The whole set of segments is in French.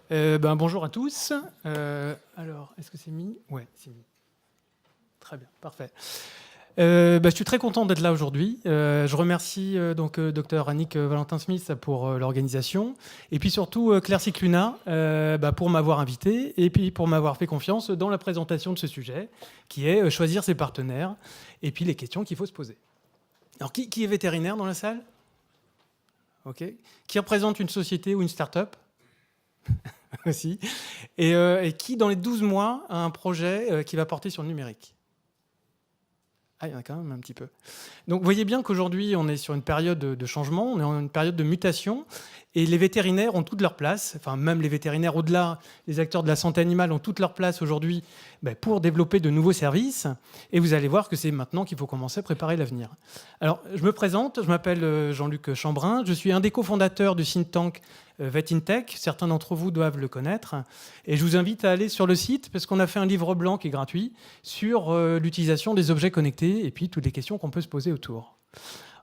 Bonjour à tous. Alors, est-ce que c'est mis? Ouais, c'est mis. Très bien, parfait. Je suis très content d'être là aujourd'hui. Je remercie Dr Annick Valentin-Smith pour l'organisation et puis surtout Claire Cicluna pour m'avoir invité et puis pour m'avoir fait confiance dans la présentation de ce sujet qui est choisir ses partenaires et puis les questions qu'il faut se poser. Alors, qui est vétérinaire dans la salle? Ok. Qui représente une société ou une start-up? Aussi. Et qui, dans les 12 mois, a un projet qui va porter sur le numérique? Ah, il y en a quand même un petit peu. Donc, vous voyez bien qu'aujourd'hui, on est sur une période de changement, on est en une période de mutation, et les vétérinaires ont toute leur place, enfin, même les vétérinaires au-delà, les acteurs de la santé animale ont toute leur place aujourd'hui pour développer de nouveaux services, et vous allez voir que c'est maintenant qu'il faut commencer à préparer l'avenir. Alors, je me présente, je m'appelle Jean-Luc Chambrin, je suis un des cofondateurs du think tank VetInTech, certains d'entre vous doivent le connaître, et je vous invite à aller sur le site, parce qu'on a fait un livre blanc qui est gratuit, sur l'utilisation des objets connectés, et puis toutes les questions qu'on peut se poser autour.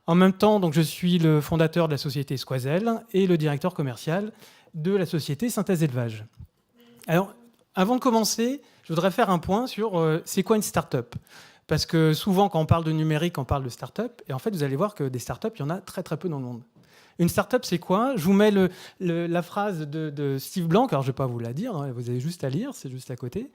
En même temps, donc, je suis le fondateur de la société Squazel et le directeur commercial de la société Synthèse Élevage. Alors, avant de commencer, je voudrais faire un point sur c'est quoi une start-up. Parce que souvent, quand on parle de numérique, on parle de start-up. Et en fait, vous allez voir que des start-up, il y en a très très peu dans le monde. Une start-up, c'est quoi? Je vous mets la phrase de Steve Blank. Alors, je ne vais pas vous la dire, hein, vous avez juste à lire, c'est juste à côté.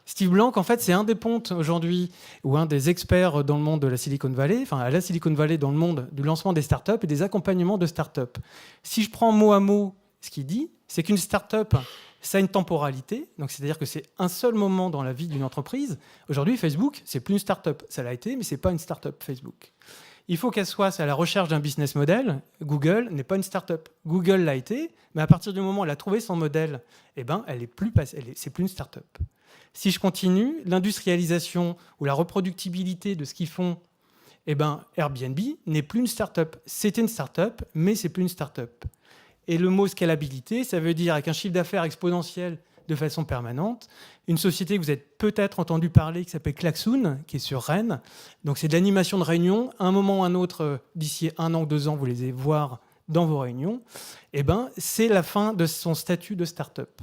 Steve Blank, en fait, c'est un des pontes aujourd'hui, ou un des experts dans le monde de la Silicon Valley, enfin à la Silicon Valley dans le monde du lancement des start-up et des accompagnements de start-up. Si je prends mot à mot ce qu'il dit, c'est qu'une start-up, ça a une temporalité, donc c'est-à-dire que c'est un seul moment dans la vie d'une entreprise. Aujourd'hui, Facebook, c'est plus une start-up. Ça l'a été, mais c'est pas une start-up Facebook. Il faut qu'elle soit à la recherche d'un business model. Google n'est pas une start-up. Google l'a été, mais à partir du moment où elle a trouvé son modèle, c'est plus une start-up. Si je continue, l'industrialisation ou la reproductibilité de ce qu'ils font, Airbnb n'est plus une start-up. C'était une start-up, mais c'est plus une start-up. Et le mot scalabilité, ça veut dire avec un chiffre d'affaires exponentiel de façon permanente. Une société que vous avez peut-être entendu parler qui s'appelle Klaxoon, qui est sur Rennes. Donc c'est de l'animation de réunions. À un moment ou un autre, d'ici 1 an ou 2 ans, vous les allez voir dans vos réunions. C'est la fin de son statut de start-up.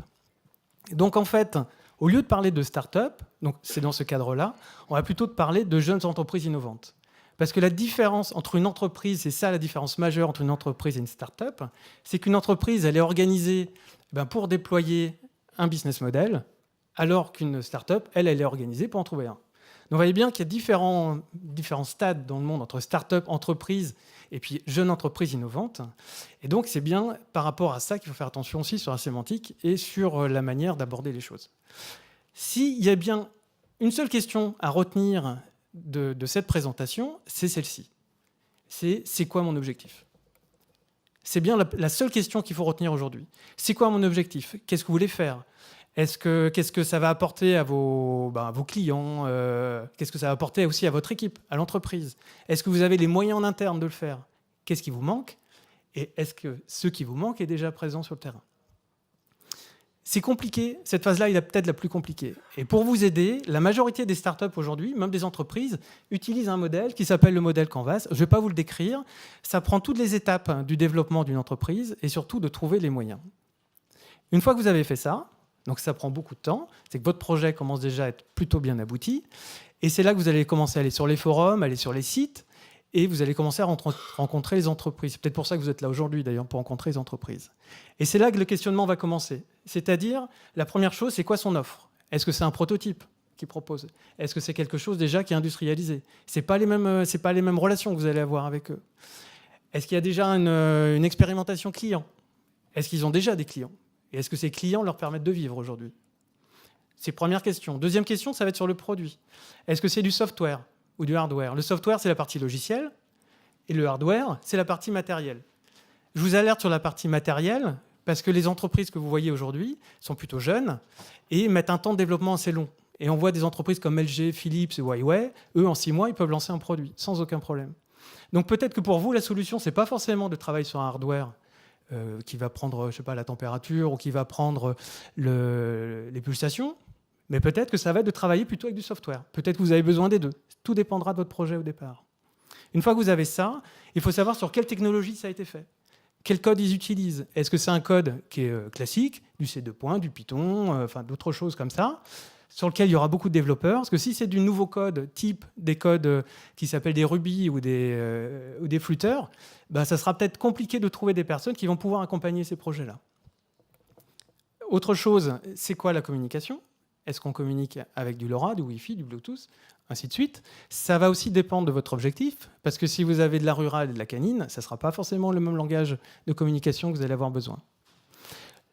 Donc en fait, au lieu de parler de start-up, donc c'est dans ce cadre-là, on va plutôt parler de jeunes entreprises innovantes. Parce que la différence entre une entreprise, c'est ça la différence majeure entre une entreprise et une start-up, c'est qu'une entreprise, elle est organisée pour déployer un business model, alors qu'une start-up, elle est organisée pour en trouver un. Donc vous voyez bien qu'il y a différents stades dans le monde entre start-up, entreprise et puis jeune entreprise innovante. Et donc c'est bien par rapport à ça qu'il faut faire attention aussi sur la sémantique et sur la manière d'aborder les choses. S'il y a bien une seule question à retenir de cette présentation, c'est celle-ci. C'est quoi mon objectif? C'est bien la seule question qu'il faut retenir aujourd'hui. C'est quoi mon objectif? Qu'est-ce que vous voulez faire? Qu'est-ce que ça va apporter à vos clients? Qu'est-ce que ça va apporter aussi à votre équipe, à l'entreprise? Est-ce que vous avez les moyens en interne de le faire? Qu'est-ce qui vous manque? Et est-ce que ce qui vous manque est déjà présent sur le terrain? C'est compliqué. Cette phase-là est peut-être la plus compliquée. Et pour vous aider, la majorité des startups aujourd'hui, même des entreprises, utilisent un modèle qui s'appelle le modèle Canvas. Je ne vais pas vous le décrire. Ça prend toutes les étapes du développement d'une entreprise et surtout de trouver les moyens. Une fois que vous avez fait ça, donc ça prend beaucoup de temps, c'est que votre projet commence déjà à être plutôt bien abouti. Et c'est là que vous allez commencer à aller sur les forums, aller sur les sites, et vous allez commencer à rencontrer les entreprises. C'est peut-être pour ça que vous êtes là aujourd'hui, d'ailleurs, pour rencontrer les entreprises. Et c'est là que le questionnement va commencer. C'est-à-dire, la première chose, c'est quoi son offre? Est-ce que c'est un prototype qu'il propose? Est-ce que c'est quelque chose déjà qui est industrialisé? Ce n'est pas les mêmes relations que vous allez avoir avec eux. Est-ce qu'il y a déjà une expérimentation client? Est-ce qu'ils ont déjà des clients? Et est-ce que ces clients leur permettent de vivre aujourd'hui? C'est la première question. Deuxième question, ça va être sur le produit. Est-ce que c'est du software ou du hardware? Le software, c'est la partie logicielle, et le hardware, c'est la partie matérielle. Je vous alerte sur la partie matérielle, parce que les entreprises que vous voyez aujourd'hui sont plutôt jeunes et mettent un temps de développement assez long. Et on voit des entreprises comme LG, Philips et Huawei, eux, en 6 mois, ils peuvent lancer un produit sans aucun problème. Donc peut-être que pour vous, la solution, ce n'est pas forcément de travailler sur un hardware qui va prendre, je sais pas, la température ou qui va prendre les pulsations, mais peut-être que ça va être de travailler plutôt avec du software. Peut-être que vous avez besoin des deux. Tout dépendra de votre projet au départ. Une fois que vous avez ça, il faut savoir sur quelle technologie ça a été fait. Quel code ils utilisent? Est-ce que c'est un code qui est classique, du C2, du Python, enfin d'autres choses comme ça, sur lequel il y aura beaucoup de développeurs? Parce que si c'est du nouveau code, type des codes qui s'appellent des Ruby ou des Flutter, ben, ça sera peut-être compliqué de trouver des personnes qui vont pouvoir accompagner ces projets-là. Autre chose, c'est quoi la communication? Est-ce qu'on communique avec du LoRa, du Wi-Fi, du Bluetooth, ainsi de suite? Ça va aussi dépendre de votre objectif, parce que si vous avez de la rurale et de la canine, ça ne sera pas forcément le même langage de communication que vous allez avoir besoin.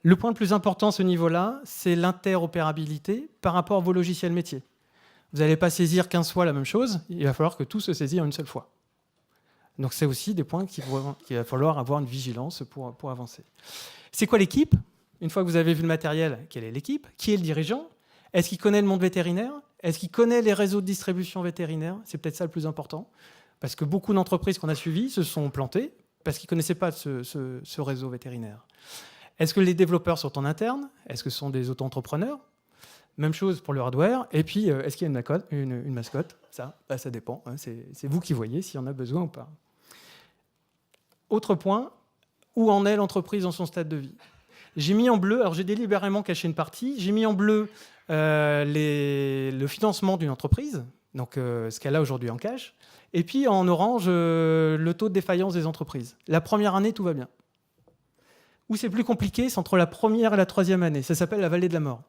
Le point le plus important à ce niveau-là, c'est l'interopérabilité par rapport à vos logiciels métiers. Vous n'allez pas saisir 15 fois la même chose, il va falloir que tout se saisisse en une seule fois. Donc c'est aussi des points qu'il va falloir avoir une vigilance pour avancer. C'est quoi l'équipe? Une fois que vous avez vu le matériel, quelle est l'équipe? Qui est le dirigeant? Est-ce qu'il connaît le monde vétérinaire? Est-ce qu'il connaît les réseaux de distribution vétérinaire? C'est peut-être ça le plus important. Parce que beaucoup d'entreprises qu'on a suivies se sont plantées parce qu'ils ne connaissaient pas ce réseau vétérinaire. Est-ce que les développeurs sont en interne? Est-ce que ce sont des auto-entrepreneurs? Même chose pour le hardware. Et puis, est-ce qu'il y a une mascotte? Ça dépend. Hein. C'est vous qui voyez s'il y en a besoin ou pas. Autre point, où en est l'entreprise dans son stade de vie? J'ai mis en bleu, alors j'ai délibérément caché une partie, j'ai mis en bleu le financement d'une entreprise, donc ce qu'elle a aujourd'hui en cash, et puis en orange, le taux de défaillance des entreprises. La première année, tout va bien. Où c'est plus compliqué, c'est entre la première et la troisième année. Ça s'appelle la vallée de la mort,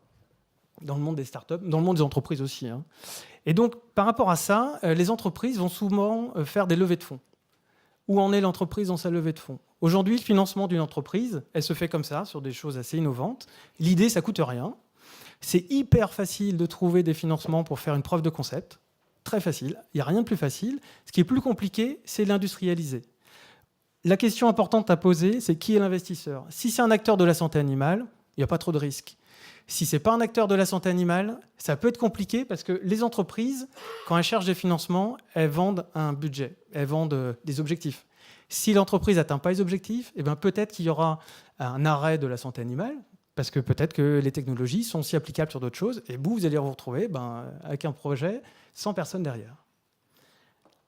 dans le monde des startups, dans le monde des entreprises aussi. Hein. Et donc, par rapport à ça, les entreprises vont souvent faire des levées de fonds. Où en est l'entreprise dans sa levée de fonds? Aujourd'hui, le financement d'une entreprise, elle se fait comme ça, sur des choses assez innovantes. L'idée, ça ne coûte rien. C'est hyper facile de trouver des financements pour faire une preuve de concept. Très facile. Il n'y a rien de plus facile. Ce qui est plus compliqué, c'est l'industrialiser. La question importante à poser, c'est qui est l'investisseur? Si c'est un acteur de la santé animale, il n'y a pas trop de risques. Si ce n'est pas un acteur de la santé animale, ça peut être compliqué parce que les entreprises, quand elles cherchent des financements, elles vendent un budget, elles vendent des objectifs. Si l'entreprise n'atteint pas les objectifs, eh bien peut-être qu'il y aura un arrêt de la santé animale, parce que peut-être que les technologies sont aussi applicables sur d'autres choses, et vous allez vous retrouver avec un projet sans personne derrière.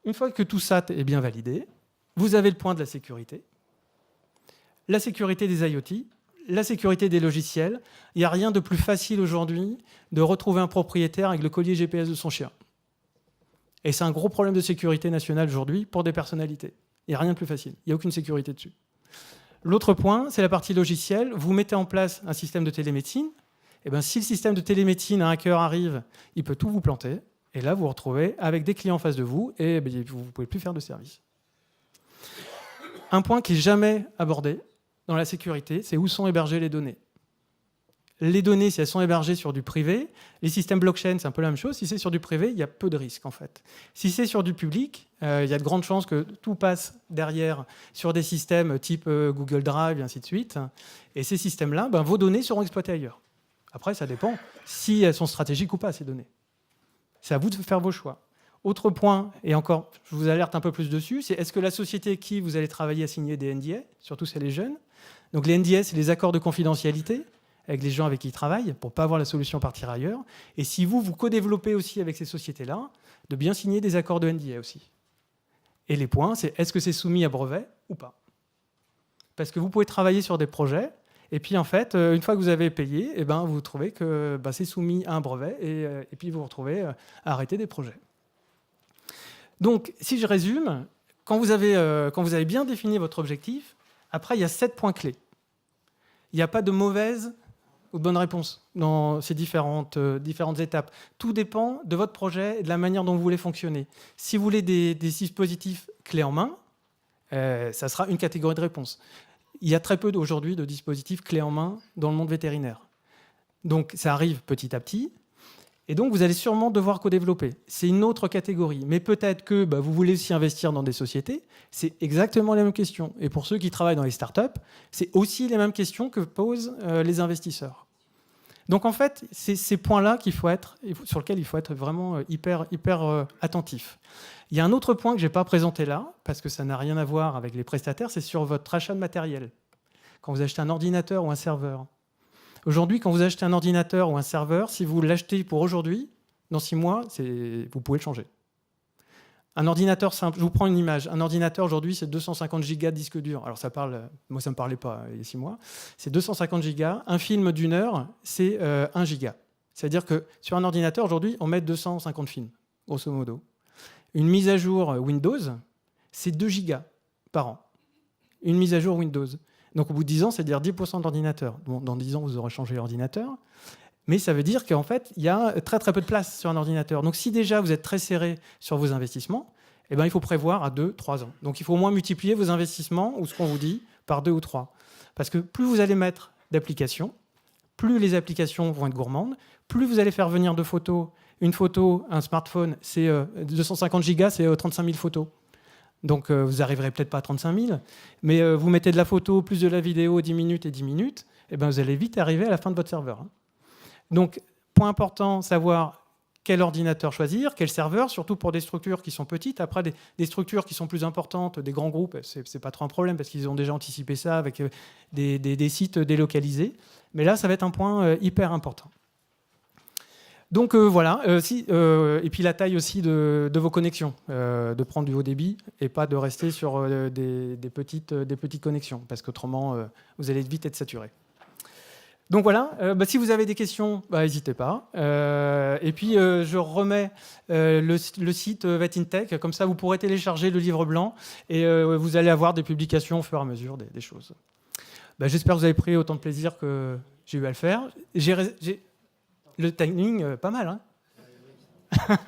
Une fois que tout ça est bien validé, vous avez le point de la sécurité des IoT, la sécurité des logiciels. Il n'y a rien de plus facile aujourd'hui de retrouver un propriétaire avec le collier GPS de son chien. Et c'est un gros problème de sécurité nationale aujourd'hui pour des personnalités. Il n'y a rien de plus facile. Il n'y a aucune sécurité dessus. L'autre point, c'est la partie logicielle. Vous mettez en place un système de télémédecine. Et bien, si le système de télémédecine, un hacker arrive, il peut tout vous planter. Et là, vous vous retrouvez avec des clients en face de vous et vous ne pouvez plus faire de service. Un point qui n'est jamais abordé dans la sécurité, c'est où sont hébergées les données. Les données, si elles sont hébergées sur du privé, les systèmes blockchain, c'est un peu la même chose. Si c'est sur du privé, il y a peu de risques, en fait. Si c'est sur du public, il y a de grandes chances que tout passe derrière sur des systèmes type Google Drive et ainsi de suite. Et ces systèmes-là, vos données seront exploitées ailleurs. Après, ça dépend si elles sont stratégiques ou pas, ces données. C'est à vous de faire vos choix. Autre point, et encore, je vous alerte un peu plus dessus, c'est est-ce que la société avec qui vous allez travailler a signé des NDA, surtout si elle est jeune. Donc les NDA, c'est les accords de confidentialité avec les gens avec qui ils travaillent, pour ne pas avoir la solution partir ailleurs. Et si vous co-développez aussi avec ces sociétés-là, de bien signer des accords de NDA aussi. Et les points, c'est est-ce que c'est soumis à brevet ou pas? Parce que vous pouvez travailler sur des projets, et puis en fait, une fois que vous avez payé, vous trouvez que c'est soumis à un brevet, et puis vous vous retrouvez à arrêter des projets. Donc, si je résume, quand vous avez bien défini votre objectif, après, il y a 7 points clés. Il n'y a pas de mauvaise ou de bonne réponse dans ces différentes étapes. Tout dépend de votre projet et de la manière dont vous voulez fonctionner. Si vous voulez des dispositifs clés en main, ça sera une catégorie de réponse. Il y a très peu aujourd'hui de dispositifs clés en main dans le monde vétérinaire. Donc, ça arrive petit à petit. Et donc, vous allez sûrement devoir co-développer. C'est une autre catégorie. Mais peut-être que vous voulez aussi investir dans des sociétés. C'est exactement les mêmes questions. Et pour ceux qui travaillent dans les startups, c'est aussi les mêmes questions que posent les investisseurs. Donc, en fait, c'est ces points-là sur lesquels il faut être vraiment hyper attentif. Il y a un autre point que je n'ai pas présenté là, parce que ça n'a rien à voir avec les prestataires, c'est sur votre achat de matériel. Quand vous achetez un ordinateur ou un serveur. Aujourd'hui, quand vous achetez un ordinateur ou un serveur, si vous l'achetez pour aujourd'hui, dans 6 mois, vous pouvez le changer. Un ordinateur simple, je vous prends une image. Un ordinateur aujourd'hui, c'est 250 gigas de disque dur. Alors moi ça me parlait pas il y a 6 mois. C'est 250 gigas. Un film d'une heure, c'est 1 giga. C'est-à-dire que sur un ordinateur aujourd'hui, on met 250 films, grosso modo. Une mise à jour Windows, c'est 2 gigas par an. Une mise à jour Windows. Donc au bout de 10 ans, c'est-à-dire 10% d'ordinateur. Bon, dans 10 ans, vous aurez changé l'ordinateur. Mais ça veut dire qu'en fait, il y a très très peu de place sur un ordinateur. Donc si déjà vous êtes très serré sur vos investissements, eh ben, il faut prévoir à 2-3 ans. Donc il faut au moins multiplier vos investissements, ou ce qu'on vous dit, par 2 ou 3. Parce que plus vous allez mettre d'applications, plus les applications vont être gourmandes, plus vous allez faire venir de photos. Une photo, un smartphone, c'est 250 gigas, c'est 35 000 photos. Donc vous n'arriverez peut-être pas à 35 000, mais vous mettez de la photo plus de la vidéo 10 minutes et 10 minutes, eh ben, vous allez vite arriver à la fin de votre serveur. Donc, point important, savoir quel ordinateur choisir, quel serveur, surtout pour des structures qui sont petites. Après, des structures qui sont plus importantes, des grands groupes, c'est pas trop un problème parce qu'ils ont déjà anticipé ça avec des sites délocalisés. Mais là, ça va être un point hyper important. Donc voilà, et puis la taille aussi de vos connexions, de prendre du haut débit et pas de rester sur des petites connexions, parce qu'autrement, vous allez vite être saturé. Donc voilà, si vous avez des questions, n'hésitez pas. Et puis je remets le site VetInTech, comme ça vous pourrez télécharger le livre blanc et vous allez avoir des publications au fur et à mesure des choses. J'espère que vous avez pris autant de plaisir que j'ai eu à le faire. J'ai le timing, pas mal, hein.